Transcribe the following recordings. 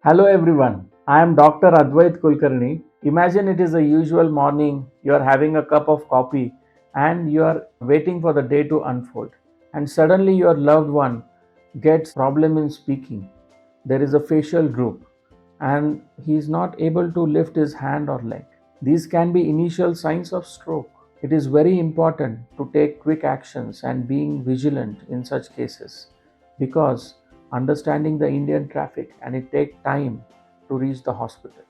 Hello everyone, I am Dr. Advait Kulkarni. Imagine it is a usual morning, you are having a cup of coffee and you are waiting for the day to unfold. And suddenly your loved one gets problem in speaking. There is a facial droop and he is not able to lift his hand or leg. These can be initial signs of stroke. It is very important to take quick actions and being vigilant in such cases because understanding the Indian traffic and it takes time to reach the hospital.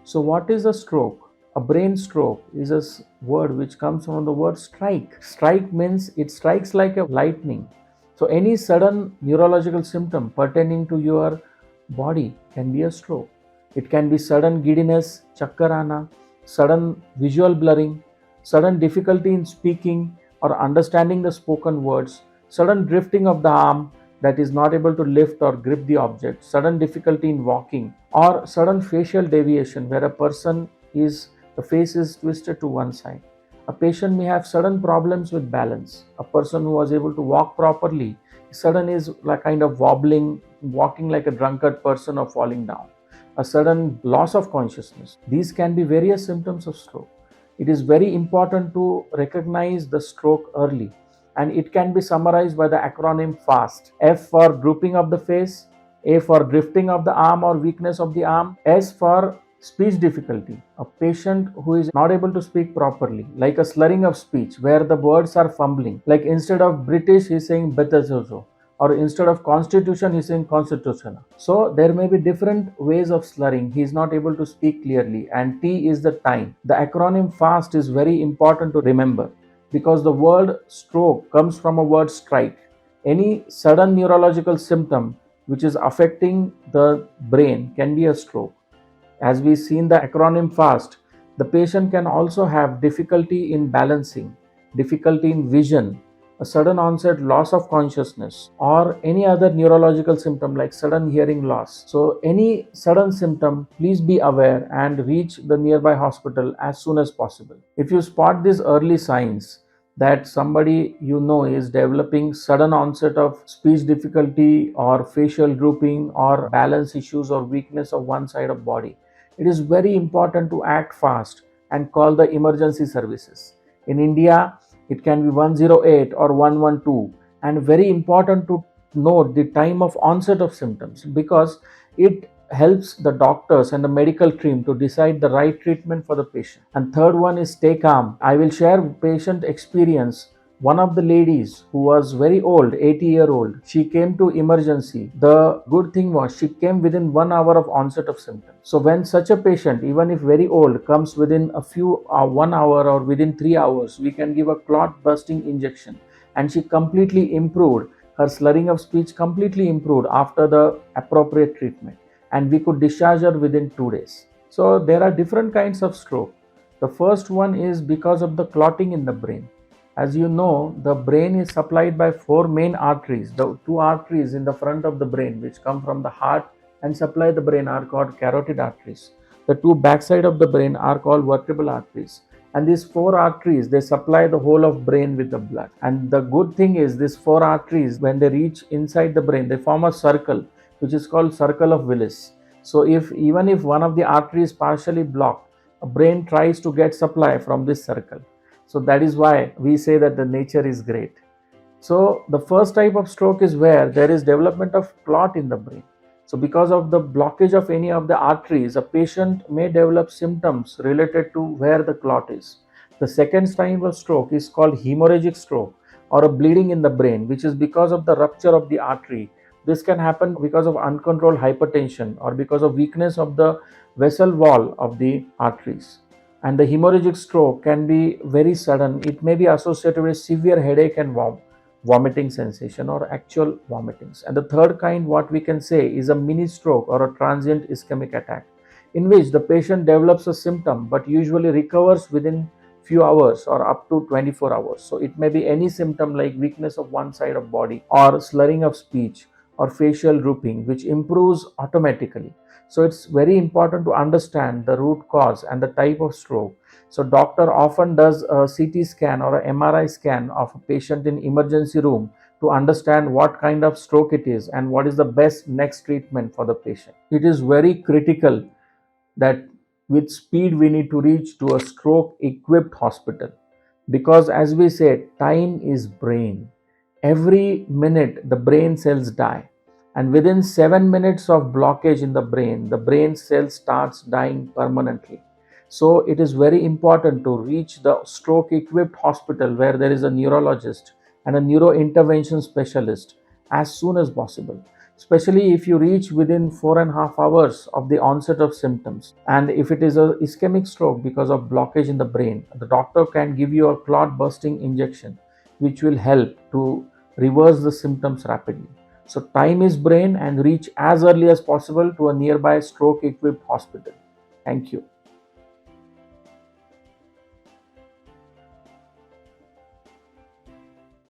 So, what is a stroke? A brain stroke is a word which comes from the word strike. Strike means it strikes like a lightning. So, any sudden neurological symptom pertaining to your body can be a stroke. It can be sudden giddiness, chakkarana, sudden visual blurring, sudden difficulty in speaking or understanding the spoken words, sudden drifting of the arm that is not able to lift or grip the object, sudden difficulty in walking, or sudden facial deviation where a person is the face is twisted to one side. A patient may have sudden problems with balance. A person who was able to walk properly, sudden is like kind of wobbling, walking like a drunkard person or falling down. A sudden loss of consciousness. These can be various symptoms of stroke. It is very important to recognize the stroke early, and it can be summarized by the acronym FAST. F for drooping of the face, A for drifting of the arm or weakness of the arm, S for speech difficulty, a patient who is not able to speak properly, like a slurring of speech where the words are fumbling, like instead of British he's saying Betazozo, or instead of constitution he's saying constitutional. So there may be different ways of slurring. He is not able to speak clearly, and T is the time. The acronym FAST is very important to remember because the word stroke comes from a word strike. Any sudden neurological symptom which is affecting the brain can be a stroke. As we see in the acronym FAST, the patient can also have difficulty in balancing, difficulty in vision, a sudden onset loss of consciousness, or any other neurological symptom like sudden hearing loss. So, any sudden symptom, please be aware and reach the nearby hospital as soon as possible. If you spot these early signs, that somebody you know is developing sudden onset of speech difficulty or facial drooping or balance issues or weakness of one side of body, it is very important to act fast and call the emergency services. In India, it can be 108 or 112, and very important to note the time of onset of symptoms because it helps the doctors and the medical team to decide the right treatment for the patient. And third one is stay calm. I will share patient experience. One of the ladies who was very old, 80-year-old, she came to emergency. The good thing was she came within 1 hour of onset of symptoms. So when such a patient, even if very old, comes within a few 1 hour or within 3 hours, we can give a clot busting injection, and she completely improved. Her slurring of speech completely improved after the appropriate treatment, and we could discharge her within 2 days. So there are different kinds of stroke. The first one is because of the clotting in the brain. As you know, the brain is supplied by four main arteries. The two arteries in the front of the brain, which come from the heart and supply the brain, are called carotid arteries. The two backside of the brain are called vertebral arteries. And these four arteries, they supply the whole of brain with the blood. And the good thing is, these four arteries, when they reach inside the brain, they form a circle, which is called circle of Willis. So even if one of the arteries is partially blocked, a brain tries to get supply from this circle. So that is why we say that the nature is great. So the first type of stroke is where there is development of clot in the brain. So because of the blockage of any of the arteries, a patient may develop symptoms related to where the clot is. The second type of stroke is called hemorrhagic stroke, or a bleeding in the brain, which is because of the rupture of the artery. This can happen because of uncontrolled hypertension or because of weakness of the vessel wall of the arteries. And the hemorrhagic stroke can be very sudden. It may be associated with severe headache and vomiting sensation or actual vomitings. And the third kind, what we can say, is a mini stroke or a transient ischemic attack, in which the patient develops a symptom but usually recovers within few hours or up to 24 hours. So it may be any symptom like weakness of one side of body or slurring of speech or facial drooping, which improves automatically. So it's very important to understand the root cause and the type of stroke. So doctor often does a CT scan or a MRI scan of a patient in emergency room to understand what kind of stroke it is and what is the best next treatment for the patient. It is very critical that with speed we need to reach to a stroke equipped hospital, because as we said, time is brain. Every minute the brain cells die, and within 7 minutes of blockage in the brain cell starts dying permanently. So it is very important to reach the stroke equipped hospital where there is a neurologist and a neuro intervention specialist as soon as possible, especially if you reach within 4.5 hours of the onset of symptoms. And if it is a ischemic stroke because of blockage in the brain, the doctor can give you a clot busting injection which will help to reverse the symptoms rapidly. So time is brain, and reach as early as possible to a nearby stroke equipped hospital. Thank you.